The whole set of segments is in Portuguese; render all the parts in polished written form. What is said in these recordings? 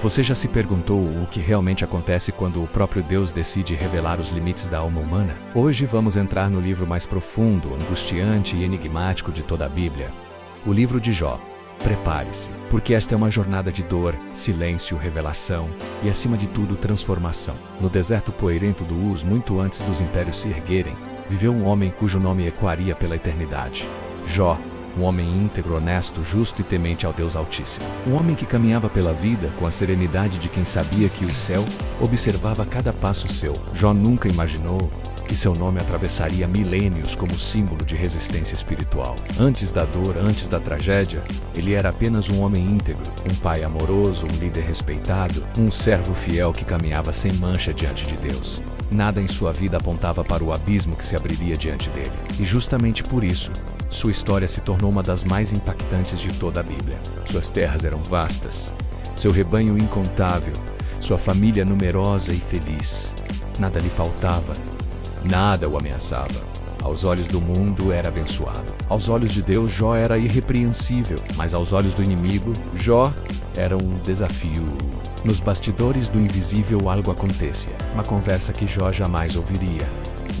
Você já se perguntou o que realmente acontece quando o próprio Deus decide revelar os limites da alma humana? Hoje vamos entrar no livro mais profundo, angustiante e enigmático de toda a Bíblia, o livro de Jó. Prepare-se, porque esta é uma jornada de dor, silêncio, revelação e, acima de tudo, transformação. No deserto poeirento do Uz, muito antes dos impérios se erguerem, viveu um homem cujo nome ecoaria pela eternidade. Jó, um homem íntegro, honesto, justo e temente ao Deus Altíssimo. Um homem que caminhava pela vida com a serenidade de quem sabia que o céu observava cada passo seu. Jó nunca imaginou que seu nome atravessaria milênios como símbolo de resistência espiritual. Antes da dor, antes da tragédia, ele era apenas um homem íntegro, um pai amoroso, um líder respeitado, um servo fiel que caminhava sem mancha diante de Deus. Nada em sua vida apontava para o abismo que se abriria diante dele. E justamente por isso, sua história se tornou uma das mais impactantes de toda a Bíblia. Suas terras eram vastas, seu rebanho incontável, sua família numerosa e feliz. Nada lhe faltava. Nada o ameaçava. Aos olhos do mundo era abençoado. Aos olhos de Deus, Jó era irrepreensível, mas aos olhos do inimigo, Jó era um desafio. Nos bastidores do invisível algo acontecia. Uma conversa que Jó jamais ouviria.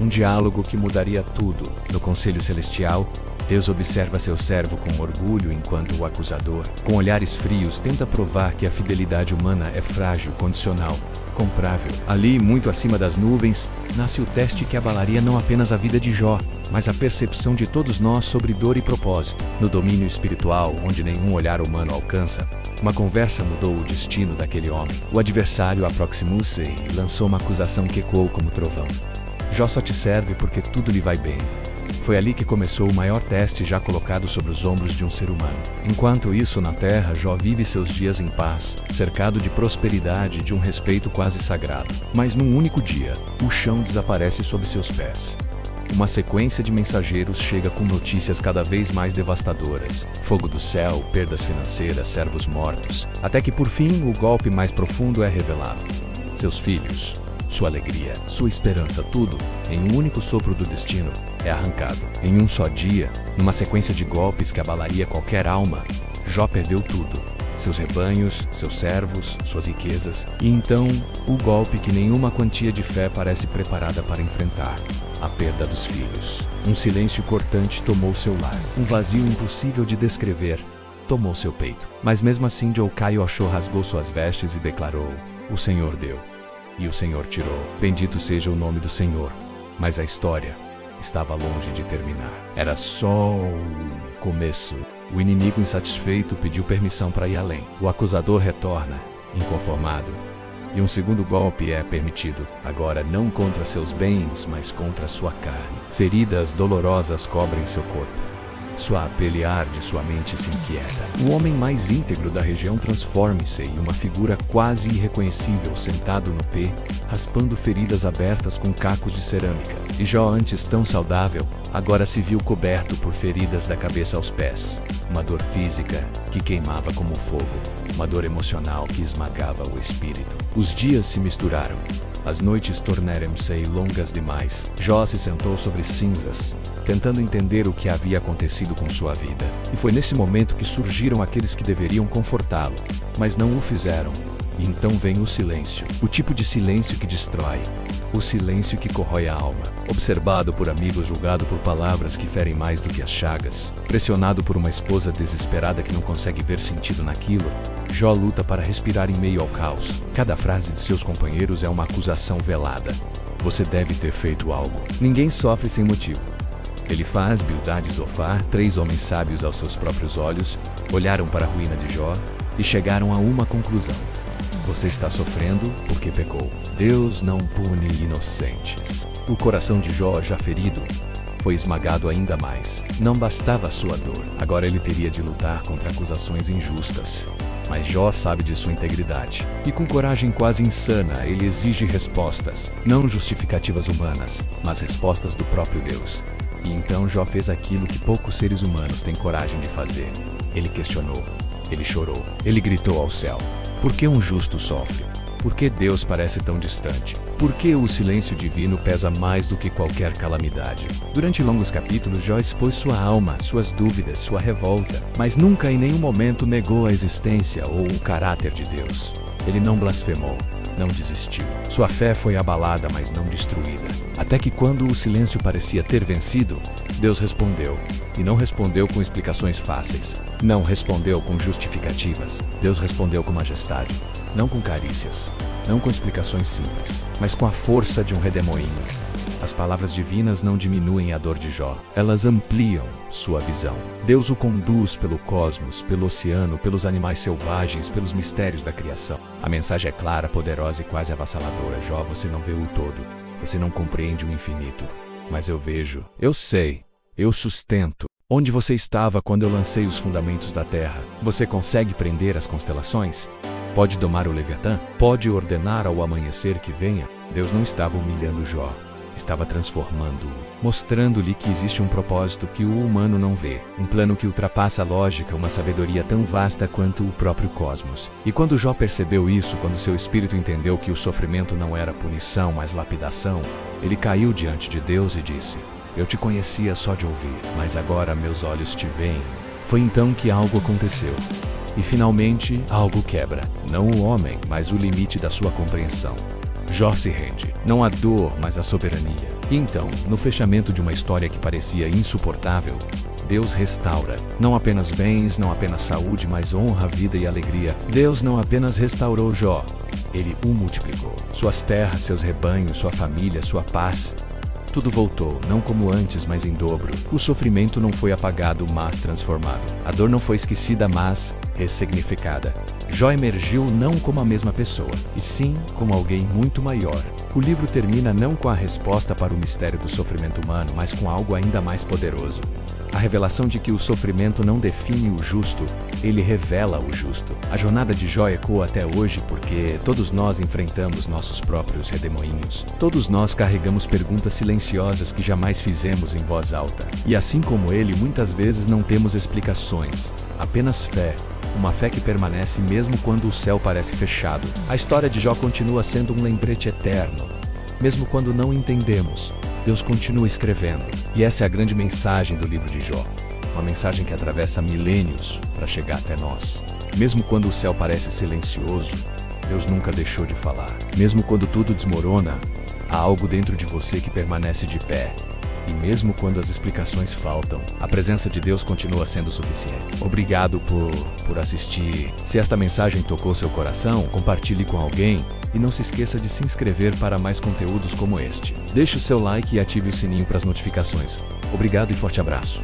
Um diálogo que mudaria tudo. No conselho celestial, Deus observa seu servo com orgulho enquanto o acusador, com olhares frios, tenta provar que a fidelidade humana é frágil, condicional, comprável. Ali, muito acima das nuvens, nasce o teste que abalaria não apenas a vida de Jó, mas a percepção de todos nós sobre dor e propósito. No domínio espiritual, onde nenhum olhar humano alcança, uma conversa mudou o destino daquele homem. O adversário aproximou-se e lançou uma acusação que ecoou como trovão. Jó só te serve porque tudo lhe vai bem. Foi ali que começou o maior teste já colocado sobre os ombros de um ser humano. Enquanto isso, na terra, Jó vive seus dias em paz, cercado de prosperidade e de um respeito quase sagrado. Mas num único dia, o chão desaparece sob seus pés. Uma sequência de mensageiros chega com notícias cada vez mais devastadoras. Fogo do céu, perdas financeiras, servos mortos. Até que, por fim, o golpe mais profundo é revelado. Seus filhos, sua alegria, sua esperança, tudo, em um único sopro do destino, é arrancado. Em um só dia, numa sequência de golpes que abalaria qualquer alma, Jó perdeu tudo. Seus rebanhos, seus servos, suas riquezas. E então, o golpe que nenhuma quantia de fé parece preparada para enfrentar. A perda dos filhos. Um silêncio cortante tomou seu lar. Um vazio impossível de descrever tomou seu peito. Mas mesmo assim, Caio achou, rasgou suas vestes e declarou: "O Senhor deu. E o Senhor tirou. Bendito seja o nome do Senhor." Mas a história estava longe de terminar. Era só o começo. O inimigo insatisfeito pediu permissão para ir além. O acusador retorna, inconformado. E um segundo golpe é permitido. Agora não contra seus bens, mas contra sua carne. Feridas dolorosas cobrem seu corpo. Sua pele arde, sua mente se inquieta. O homem mais íntegro da região transforma-se em uma figura quase irreconhecível, sentado no pé, raspando feridas abertas com cacos de cerâmica. E Jó, antes tão saudável, agora se viu coberto por feridas da cabeça aos pés. Uma dor física que queimava como fogo, uma dor emocional que esmagava o espírito. Os dias se misturaram. As noites tornaram-se longas demais. Jó se sentou sobre cinzas, tentando entender o que havia acontecido com sua vida. E foi nesse momento que surgiram aqueles que deveriam confortá-lo, mas não o fizeram. E então vem o silêncio. O tipo de silêncio que destrói. O silêncio que corrói a alma. Observado por amigos, julgado por palavras que ferem mais do que as chagas. Pressionado por uma esposa desesperada que não consegue ver sentido naquilo, Jó luta para respirar em meio ao caos. Cada frase de seus companheiros é uma acusação velada. Você deve ter feito algo. Ninguém sofre sem motivo. Ele faz, Bildad e Zofar, 3 homens sábios aos seus próprios olhos, olharam para a ruína de Jó e chegaram a uma conclusão. Você está sofrendo porque pecou. Deus não pune inocentes. O coração de Jó, já ferido, foi esmagado ainda mais. Não bastava a sua dor. Agora ele teria de lutar contra acusações injustas. Mas Jó sabe de sua integridade. E com coragem quase insana, ele exige respostas. Não justificativas humanas, mas respostas do próprio Deus. E então Jó fez aquilo que poucos seres humanos têm coragem de fazer. Ele questionou. Ele chorou. Ele gritou ao céu. Por que um justo sofre? Por que Deus parece tão distante? Por que o silêncio divino pesa mais do que qualquer calamidade? Durante longos capítulos, Jó expôs sua alma, suas dúvidas, sua revolta, mas nunca em nenhum momento negou a existência ou o caráter de Deus. Ele não blasfemou, não desistiu. Sua fé foi abalada, mas não destruída. Até que quando o silêncio parecia ter vencido, Deus respondeu. E não respondeu com explicações fáceis. Não respondeu com justificativas. Deus respondeu com majestade. Não com carícias. Não com explicações simples. Mas com a força de um redemoinho. As palavras divinas não diminuem a dor de Jó. Elas ampliam sua visão. Deus o conduz pelo cosmos, pelo oceano, pelos animais selvagens, pelos mistérios da criação. A mensagem é clara, poderosa e quase avassaladora. Jó, você não vê o todo. Você não compreende o infinito. Mas eu vejo. Eu sei. Eu sustento. Onde você estava quando eu lancei os fundamentos da terra? Você consegue prender as constelações? Pode domar o Leviatã? Pode ordenar ao amanhecer que venha? Deus não estava humilhando Jó. Estava transformando-o, mostrando-lhe que existe um propósito que o humano não vê, um plano que ultrapassa a lógica, uma sabedoria tão vasta quanto o próprio cosmos. E quando Jó percebeu isso, quando seu espírito entendeu que o sofrimento não era punição, mas lapidação, ele caiu diante de Deus e disse: eu te conhecia só de ouvir, mas agora meus olhos te veem. Foi então que algo aconteceu. E finalmente, algo quebra. Não o homem, mas o limite da sua compreensão. Jó se rende. Não a dor, mas a soberania. E então, no fechamento de uma história que parecia insuportável, Deus restaura. Não apenas bens, não apenas saúde, mas honra, vida e alegria. Deus não apenas restaurou Jó, Ele o multiplicou. Suas terras, seus rebanhos, sua família, sua paz. Tudo voltou, não como antes, mas em dobro. O sofrimento não foi apagado, mas transformado. A dor não foi esquecida, mas ressignificada. Jó emergiu não como a mesma pessoa, e sim como alguém muito maior. O livro termina não com a resposta para o mistério do sofrimento humano, mas com algo ainda mais poderoso. A revelação de que o sofrimento não define o justo, ele revela o justo. A jornada de Jó ecoa até hoje porque todos nós enfrentamos nossos próprios redemoinhos. Todos nós carregamos perguntas silenciosas que jamais fizemos em voz alta. E assim como ele, muitas vezes não temos explicações, apenas fé. Uma fé que permanece mesmo quando o céu parece fechado. A história de Jó continua sendo um lembrete eterno. Mesmo quando não entendemos, Deus continua escrevendo. E essa é a grande mensagem do livro de Jó. Uma mensagem que atravessa milênios para chegar até nós. Mesmo quando o céu parece silencioso, Deus nunca deixou de falar. Mesmo quando tudo desmorona, há algo dentro de você que permanece de pé. E mesmo quando as explicações faltam, a presença de Deus continua sendo suficiente. Obrigado por assistir. Se esta mensagem tocou seu coração, compartilhe com alguém e não se esqueça de se inscrever para mais conteúdos como este. Deixe o seu like e ative o sininho para as notificações. Obrigado e forte abraço.